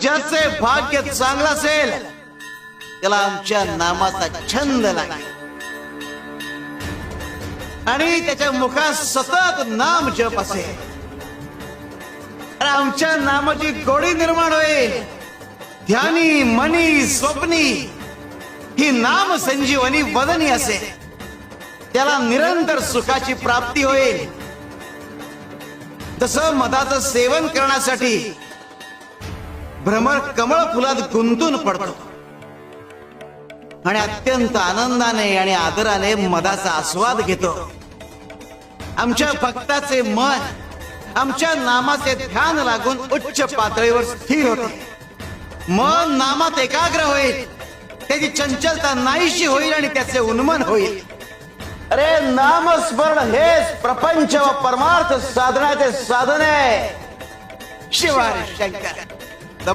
ज्याचे भाग्य चांगलं असेल त्याला आमच्या नामाचा छंद लागेल आणि त्याच्या मुखात सतत नाम जप असेल. आमच्या नामाची गोडी निर्माण होईल. ध्यानी मनी स्वप्नी ही नाम संजीवनी वदनी असेल. त्याला निरंतर सुखाची प्राप्ती होईल. तसं मधाचं सेवन करण्यासाठी भ्रमर कमळ फुलात गुंतून पडतो आणि अत्यंत आनंदाने आणि आदराने मधाचा आस्वाद घेतो. आमच्या भक्ताचे मन आमच्या नामाचे ध्यान लागून उच्च पातळीवर स्थिर होते. मन नामात एकाग्र होईल. त्याची चंचलता नाहीशी होईल आणि त्याचे उन्मन होईल. अरे नामस्मरण हेच प्रपंच व परमार्थ साधनाचे साधन आहे. शिवाय शंकर.